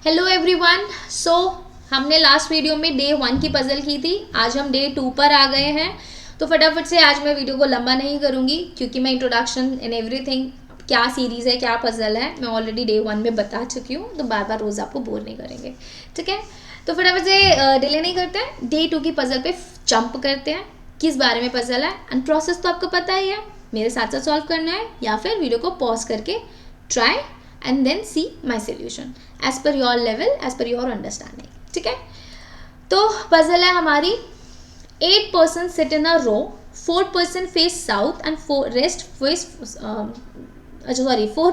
Hello everyone. सो हमने last video में day 1 की पजल की थी। आज हम डे 2 पर आ गए हैं। तो फटाफट से आज मैं वीडियो को लंबा नहीं करूँगी क्योंकि मैं इंट्रोडक्शन एंड एवरीथिंग क्या सीरीज़ है क्या पजल है मैं ऑलरेडी डे 1 में बता चुकी हूँ, तो बार बार रोज़ आपको बोर नहीं करेंगे। ठीक है, तो फटाफट से डिले नहीं करते हैं, डे 2 की पजल पे जंप करते हैं। किस बारे में पजल है एंड प्रोसेस तो आपको पता ही है, मेरे साथ साथ सॉल्व करना है या फिर वीडियो को पॉज करके try and then see my solution as per your level, as per your understanding. ठीक है, तो पजल है हमारी 8 persons sit in a row, 4 person face south and 4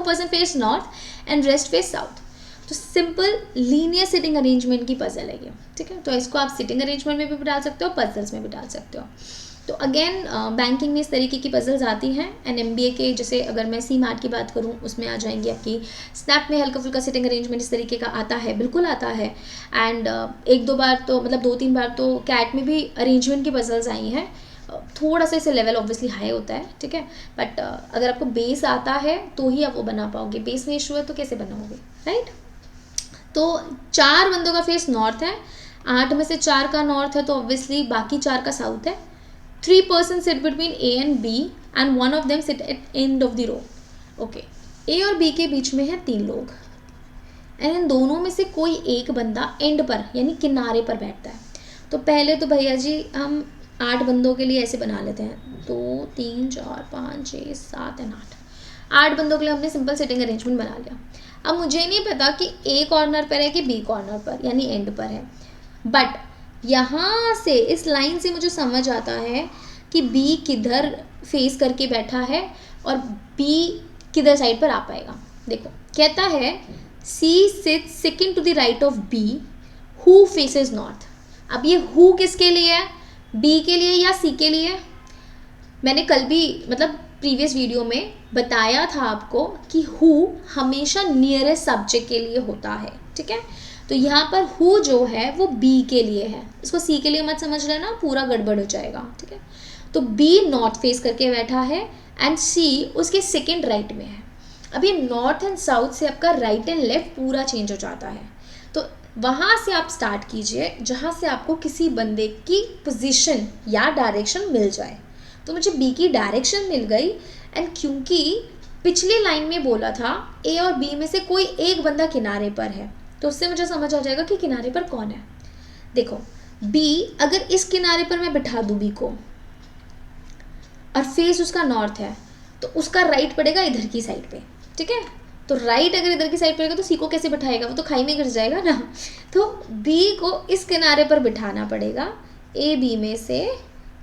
person face north and rest face south. तो simple linear sitting arrangement की puzzle है ये। ठीक है, तो इसको आप सिटिंग अरेंजमेंट में भी डाल सकते हो, पजल्स में भी डाल सकते हो। तो अगेन बैंकिंग में इस तरीके की पजल्स आती हैं एंड MBA के जैसे अगर मैं CMAT की बात करूँ उसमें आ जाएंगी आपकी। स्नैप में हल्का फुल्का सिटिंग अरेंजमेंट इस तरीके का आता है, बिल्कुल आता है। एंड एक दो बार तो मतलब 2-3 बार तो कैट में भी अरेंजमेंट की पजल्स आई हैं। थोड़ा सा इसे लेवल ऑब्वियसली हाई होता है, ठीक है, बट अगर आपको बेस आता है तो ही आप वो बना पाओगे। बेस में इशू है तो कैसे बनाओगे, राइट। तो 4 बंदों का फेस नॉर्थ है, 8 में से 4 का नॉर्थ है तो ऑब्वियसली बाकी 4 का साउथ है। 3 persons sit between A and B and one of them sit at end of the row. Okay, A और B के बीच में है 3 लोग एंड इन दोनों में से कोई एक बंदा एंड पर यानी किनारे पर बैठता है। तो पहले तो भैया जी हम 8 बंदों के लिए ऐसे बना लेते हैं, 2 3 4 5 6 7 एंड 8 बंदों के लिए हमने सिंपल सिटिंग अरेंजमेंट बना लिया। अब मुझे नहीं पता कि A कॉर्नर पर है कि B कॉर्नर पर यानी एंड पर है, बट यहाँ से इस लाइन से मुझे समझ आता है कि B किधर फेस करके बैठा है और B किधर साइड पर आ पाएगा। देखो कहता है C sits second to the right of B who faces north. अब ये हु किसके लिए है, B के लिए या C के लिए? मैंने कल भी मतलब प्रीवियस वीडियो में बताया था आपको कि हु हमेशा नियरेस्ट सब्जेक्ट के लिए होता है। ठीक है, तो यहाँ पर हु जो है वो B के लिए है, इसको C के लिए मत समझ लेना, पूरा गड़बड़ हो जाएगा। ठीक है, तो B नॉर्थ फेस करके बैठा है एंड C उसके सेकंड राइट में है। अब ये नॉर्थ एंड साउथ से आपका राइट एंड लेफ्ट पूरा चेंज हो जाता है। तो वहाँ से आप स्टार्ट कीजिए जहाँ से आपको किसी बंदे की पोजीशन या डायरेक्शन मिल जाए। तो मुझे B की डायरेक्शन मिल गई एंड क्योंकि पिछली लाइन में बोला था A और B में से कोई एक बंदा किनारे पर है तो उससे मुझे समझ आ जाएगा कि किनारे पर कौन है। देखो B अगर इस किनारे पर मैं बिठा दूँ B को और फेस उसका नॉर्थ है तो उसका राइट पड़ेगा इधर की साइड पे। ठीक है, तो राइट अगर इधर की साइड पड़ेगा तो C को कैसे बिठाएगा, वो तो खाई में गिर जाएगा ना। तो B को इस किनारे पर बिठाना पड़ेगा A B में से।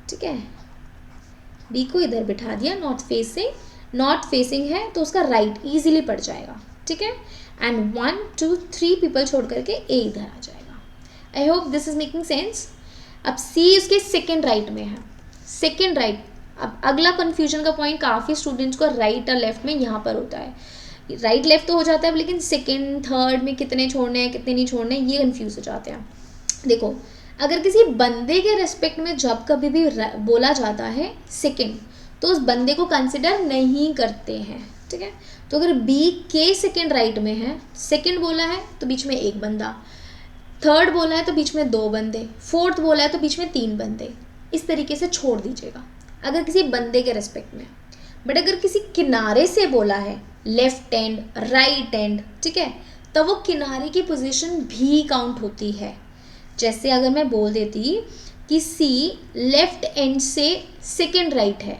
ठीक है, B को इधर बिठा दिया नॉर्थ फेस से, नॉर्थ फेसिंग है तो उसका राइट इजीली पड़ जाएगा। ठीक है, एंड 1 2 3 पीपल छोड़ करके A इधर आ जाएगा। I hope this is making sense. अब C उसके सेकेंड राइट में है, सेकेंड राइट। अब अगला कन्फ्यूजन का पॉइंट काफ़ी स्टूडेंट्स को राइट और लेफ्ट में यहाँ पर होता है। राइट लेफ्ट तो हो जाता है लेकिन सेकेंड थर्ड में कितने छोड़ने हैं कितने नहीं छोड़ने ये कन्फ्यूज़ हो जाते हैं। देखो अगर किसी बंदे के रेस्पेक्ट में जब कभी भी बोला जाता है सेकेंड तो उस बंदे को कंसिडर नहीं करते हैं। ठीक है, तो अगर B के सेकेंड राइट में है, सेकेंड बोला है तो बीच में एक बंदा, थर्ड बोला है तो बीच में 2 बंदे, फोर्थ बोला है तो बीच में 3 बंदे, इस तरीके से छोड़ दीजिएगा अगर किसी बंदे के रेस्पेक्ट में। बट अगर किसी किनारे से बोला है लेफ्ट एंड राइट एंड, ठीक है, तो वो किनारे की पोजीशन भी काउंट होती है। जैसे अगर मैं बोल देती कि C लेफ्ट एंड से सेकेंड राइट है,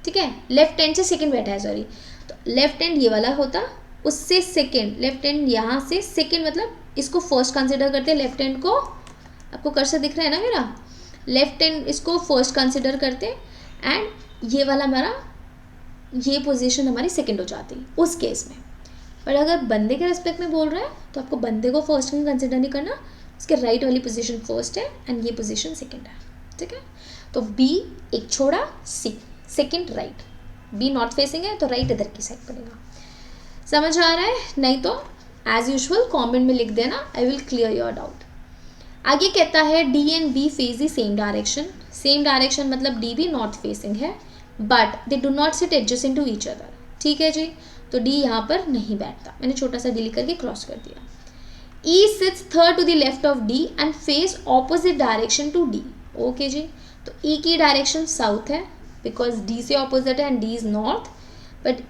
ठीक है, लेफ्ट एंड से सेकेंड बैठा है, सॉरी, तो लेफ्ट एंड ये वाला होता, उससे सेकेंड, लेफ्ट एंड यहाँ से सेकेंड, मतलब इसको फर्स्ट कंसिडर करते हैं लेफ्ट एंड को। आपको कर्सर दिख रहा है ना मेरा, लेफ्ट एंड इसको फर्स्ट कंसिडर करते एंड ये वाला हमारा ये पोजीशन हमारी सेकेंड हो जाती उस केस में। पर अगर बंदे के रेस्पेक्ट में बोल रहा है तो आपको बंदे को फर्स्ट कंसिडर नहीं करना, उसके राइट वाली पोजीशन फर्स्ट है एंड ये पोजीशन सेकेंड है। ठीक है, तो B एक छोड़ा, C second right, B north facing है तो राइट इधर की साइड पड़ेगा। समझ आ रहा है? नहीं तो एज यूजुअल कमेंट में लिख देना, I will clear your doubt. आगे कहता है D and B face the same direction. Same direction मतलब D भी नॉर्थ फेसिंग है but they do not sit adjacent to each other. ठीक है जी, तो D यहाँ पर नहीं बैठता, मैंने छोटा सा D लिख करके क्रॉस कर दिया। E sits third to the left of D and face opposite direction to D. Okay ji, तो ई की डायरेक्शन साउथ है बिकॉज डी से ऑपोजिट है and D is north, but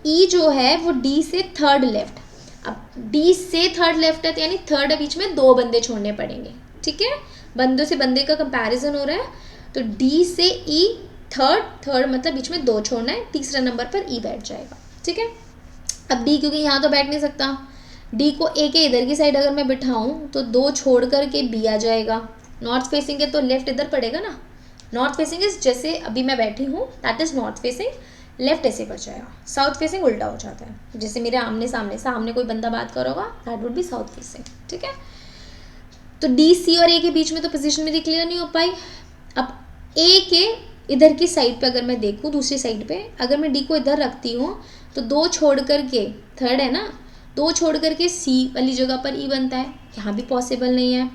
E जो है वो डी से थर्ड लेफ्ट। अब डी से थर्ड लेफ्ट है तो यानी थर्ड है, बीच में दो बंदे छोड़ने पड़ेंगे, ठीक है, बंदों से बंदे का कंपैरिजन हो रहा है, तो डी से ई थर्ड मतलब बीच में दो छोड़ना है, तीसरे नंबर पर ई बैठ जाएगा, ठीक है। अब डी क्योंकि यहाँ तो बैठ नहीं सकता, डी को ए के इधर की साइड अगर मैं बिठाऊँ तो दो छोड़ कर के बी आ जाएगा, नॉर्थ फेसिंग है तो लेफ्ट इधर पड़ेगा ना, नॉर्थ फेसिंग इज जैसे अभी मैं बैठी हूँ that is north facing, left ऐसे पड़ जाएगा, साउथ फेसिंग उल्टा हो जाता है, जैसे मेरे आमने सामने कोई बंदा बात कर होगा that would be south facing, ठीक है। तो डी सी और ए के बीच में तो पोजीशन मेरी क्लियर नहीं हो पाई। अब ए के इधर की साइड पे अगर मैं देखूँ, दूसरी साइड पे अगर मैं डी को इधर रखती हूँ तो दो छोड़ करके, थर्ड है ना, दो छोड़ करके सी वाली जगह पर ई बनता है, यहाँ भी पॉसिबल नहीं है।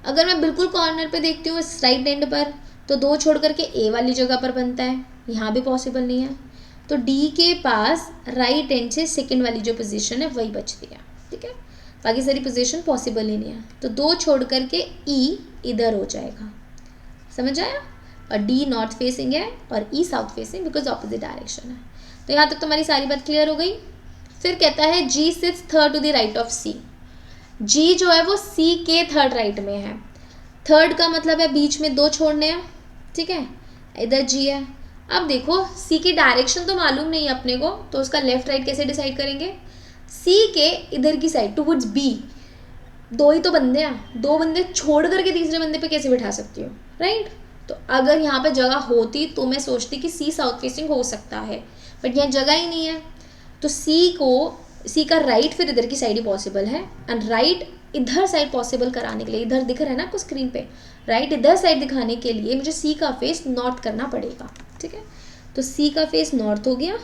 अगर मैं बिल्कुल कॉर्नर पे देखती हूँ इस राइट एंड पर, तो दो छोड़ करके ए वाली जगह पर बनता है, यहाँ भी पॉसिबल नहीं है। तो डी के पास राइट एंड से सेकंड वाली जो पोजीशन है वही बचती है, ठीक है, बाकी सारी पोजीशन पॉसिबल ही नहीं है। तो दो छोड़ करके ई इधर हो जाएगा, समझ आया। और डी नॉर्थ फेसिंग है और E south facing because opposite direction है। तो यहाँ तक तुम्हारी सारी बात क्लियर हो गई। फिर कहता है G sits third to the right of C. G जो है वो सी के थर्ड राइट में है, थर्ड का मतलब है बीच में दो छोड़ने हैं, ठीक है, इधर जी है। अब देखो सी की डायरेक्शन तो मालूम नहीं है अपने को, तो उसका लेफ्ट राइट कैसे डिसाइड करेंगे। सी के इधर की साइड टुवर्ड्स बी, दो ही तो बंदे हैं, दो बंदे छोड़ करके तीसरे बंदे पे कैसे बिठा सकती हो, राइट। तो अगर यहाँ पे जगह होती तो मैं सोचती कि सी साउथ फेसिंग हो सकता है, बट यहाँ जगह ही नहीं है। तो सी का राइट फिर इधर की साइड ही पॉसिबल है, एंड राइट इधर साइड पॉसिबल कराने के लिए, इधर दिख रहा है ना आपको स्क्रीन पे, राइट इधर साइड दिखाने के लिए मुझे सी का फेस नॉर्थ करना पड़ेगा, ठीक है। तो सी का फेस नॉर्थ हो गया,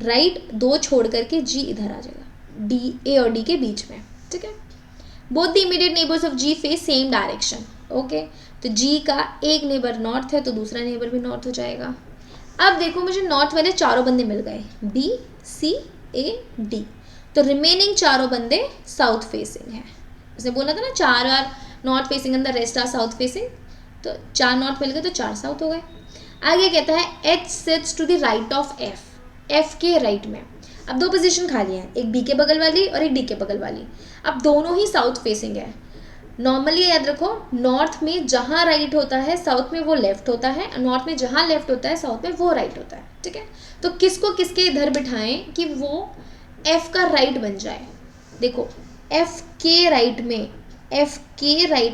राइट दो छोड़ करके जी इधर आ जाएगा, डी ए और डी के बीच में, ठीक है। Both the immediate neighbours of G face same direction, okay. तो जी का एक नेबर नॉर्थ है तो दूसरा नेबर भी नॉर्थ हो जाएगा। अब देखो मुझे नॉर्थ वाले चारों बंदे मिल गए, बी सी ए डी, तो रिमेनिंग चारों बंदे साउथ फेसिंग है। उसने बोला था ना चार बार north facing and the rest are south facing, तो चार नॉर्थ मिल गए तो चार साउथ हो गए। आगे कहता है H sits to the right of F, F के राइट में। अब दो पोजीशन खाली हैं, एक बी के बगल वाली और एक डी के बगल वाली। अब दोनों ही साउथ फेसिंग है। नॉर्मली याद रखो, नॉर्थ में जहाँ राइट होता है साउथ में वो लेफ्ट होता है, नॉर्थ में जहाँ लेफ्ट होता है साउथ में वो राइट होता है, ठीक है। तो किसको किसके इधर बिठाएं कि वो एफ का राइट बन जाए। देखो एफ के राइट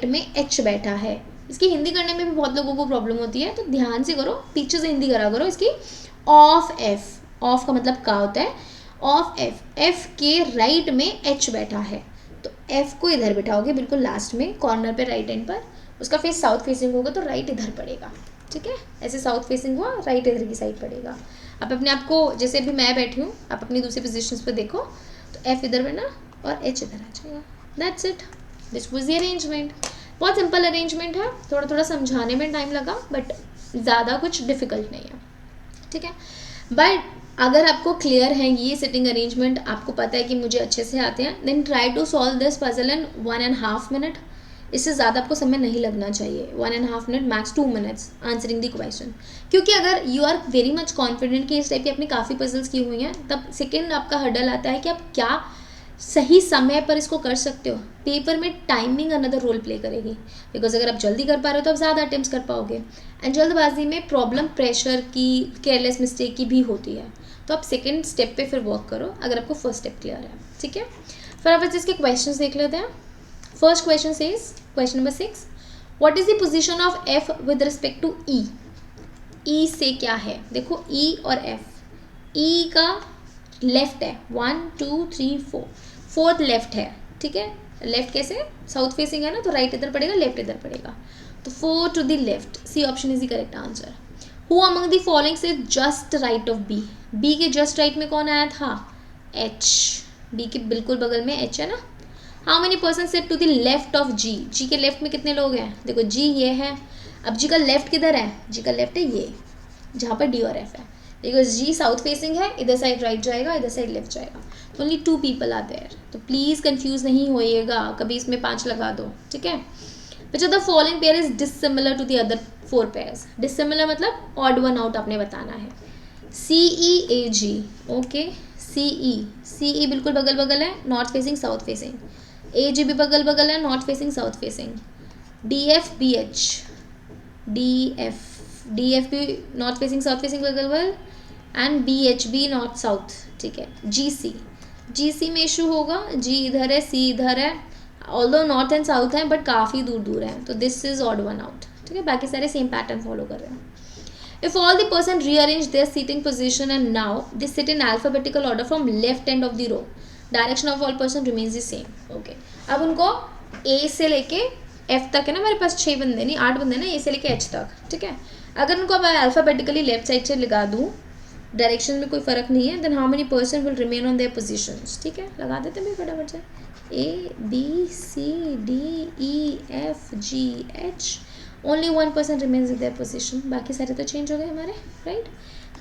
में एच बैठा है। इसकी हिंदी करने में भी बहुत लोगों को प्रॉब्लम होती है, तो ध्यान से करो, पीछे से हिंदी करा करो इसकी। ऑफ एफ, ऑफ का मतलब का होता है, ऑफ एफ, एफ के राइट में एच बैठा है, तो एफ को इधर बिठाओगे बिल्कुल लास्ट में कॉर्नर पे राइट एंड पर, उसका फेस साउथ फेसिंग होगा तो राइट इधर पड़ेगा, ठीक है। ऐसे साउथ फेसिंग हुआ, राइट इधर की साइड पड़ेगा। आप अपने आप को, जैसे अभी मैं बैठी हूँ, आप अपनी दूसरी पोजीशंस पे देखो, तो एफ इधर बना और एच इधर आ जाएगा, that's it, this was the arrangement. बहुत सिंपल अरेंजमेंट है, थोड़ा थोड़ा समझाने में टाइम लगा बट ज़्यादा कुछ डिफिकल्ट नहीं है, ठीक है। बट अगर आपको क्लियर है ये सिटिंग अरेंजमेंट, आपको पता है कि मुझे अच्छे से आते हैं, then try to solve this puzzle in 1.5 minute. इससे ज़्यादा आपको समय नहीं लगना चाहिए, 1.5 minute max 2 minutes answering the question. क्योंकि अगर you are very much confident कि इस टाइप की आपने काफ़ी पजल्स की हुई हैं, तब सेकेंड आपका हर्डल आता है कि आप क्या सही समय पर इसको कर सकते हो। पेपर में टाइमिंग अनदर रोल प्ले करेगी, बिकॉज अगर आप जल्दी कर पा रहे हो तो आप ज़्यादा अटेम्प्ट्स कर पाओगे, एंड जल्दबाजी में प्रॉब्लम प्रेशर की, केयरलेस मिस्टेक की भी होती है। तो आप सेकेंड स्टेप पे फिर वर्क करो अगर आपको फर्स्ट स्टेप क्लियर है, ठीक है। फिर आप इसके क्वेश्चंस देख लेते हैं। First question says, question number 6, what is the position of F with respect to E. E से क्या है, देखो ई और एफ, ई का लेफ्ट है 1 2 3 4, फोर्थ लेफ्ट है, ठीक है। लेफ्ट कैसे, साउथ फेसिंग है ना, तो राइट इधर पड़ेगा, लेफ्ट इधर पड़ेगा, तो 4 to the left, C option is the correct answer. Who among the following is just right of B, B के जस्ट राइट में कौन आया था, एच, बी के बिल्कुल बगल में एच है ना। How many person sit to the left of G, G के लेफ्ट में कितने लोग हैं, देखो जी ये है, अब जी का लेफ्ट किधर है, जी का लेफ्ट है ये, जहाँ पर डी और एफ है, बिकॉज जी साउथ फेसिंग है, इधर साइड राइट जाएगा, इधर साइड लेफ्ट जाएगा, तो ओनली 2 पीपल आर देयर, तो प्लीज़ कंफ्यूज नहीं होइएगा, कभी इसमें 5 लगा दो, ठीक है। Which of the following pair is dissimilar to the other 4 pairs. Dissimilar मतलब ऑड वन आउट आपने बताना है। CEAG, ओके, CE बिल्कुल बगल बगल है, north facing south facing. AG भी बगल बगल है, north facing south facing. DFBH, DF भी नॉर्थ फेसिंग साउथ फेसिंग बगल बगल, एंड BH भी नॉर्थ साउथ, ठीक है। GC में इशू होगा, G इधर है, C इधर है, ऑल्दो नॉर्थ एंड साउथ है बट काफ़ी दूर दूर है, तो this is odd one out, ठीक है। बाकी सारे सेम पैटर्न फॉलो कर रहे हैं। If all the person rearrange their seating position and now they sit in alphabetical order from left end of the row, direction of all person remains the same, okay। अब उनको A से लेके F तक है ना, मेरे पास 6 बंदे नहीं 8 बंदे ना, A से लेके H तक, ठीक है। अगर उनको अब अल्फ़ाबेटिकली लेफ्ट साइड से लगा दूँ, डायरेक्शन में कोई फ़र्क नहीं है, then how many person will remain on their positions, ठीक है। लगा देते हैं भाई फटाफट से, ABCDEFGH, only 1 person remains in their position, बाकी सारे तो चेंज हो गए हमारे, right.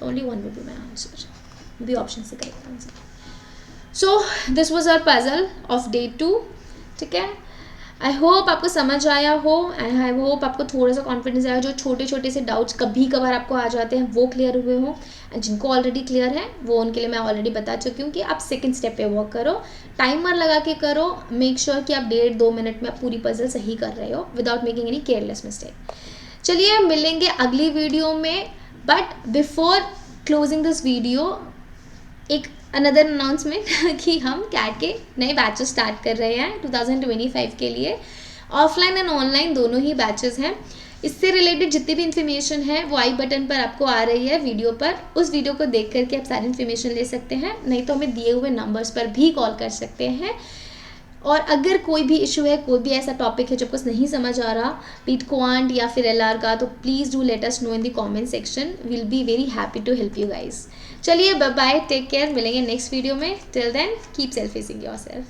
Only 1 will be my answer, B option से correct answer. So this was our puzzle of day 2, ठीक है। आई होप आपको समझ आया हो, एंड आई होप आपको थोड़ा सा कॉन्फिडेंस आया, जो छोटे छोटे से डाउट्स कभी कभार आपको आ जाते हैं वो क्लियर हुए हों, एंड जिनको ऑलरेडी क्लियर है वो उनके लिए मैं ऑलरेडी बता चुकी हूँ कि आप सेकंड स्टेप पे वर्क करो, टाइमर लगा के करो, मेक श्योर कि आप 1.5-2 मिनट में आप पूरी पजल सही कर रहे हो without making any careless mistake. चलिए मिलेंगे अगली वीडियो में, but before closing this video एक अनदर अनाउंसमेंट कि हम कैट के नए बैचेस स्टार्ट कर रहे हैं 2025 के लिए। ऑफलाइन एंड ऑनलाइन दोनों ही बैचेस हैं। इससे रिलेटेड जितनी भी इन्फॉर्मेशन है वो आई बटन पर आपको आ रही है वीडियो पर, उस वीडियो को देख करके आप सारी इन्फॉर्मेशन ले सकते हैं, नहीं तो हमें दिए हुए नंबर्स पर भी कॉल कर सकते हैं। और अगर कोई भी इशू है, कोई भी ऐसा टॉपिक है जो कुछ नहीं समझ आ रहा, बीट क्वांट या फिर LR का, तो please do let us know in the comment section, will be very happy to help you guys. चलिए बाय बाय, टेक केयर, मिलेंगे नेक्स्ट वीडियो में। Till then keep self facing yourself.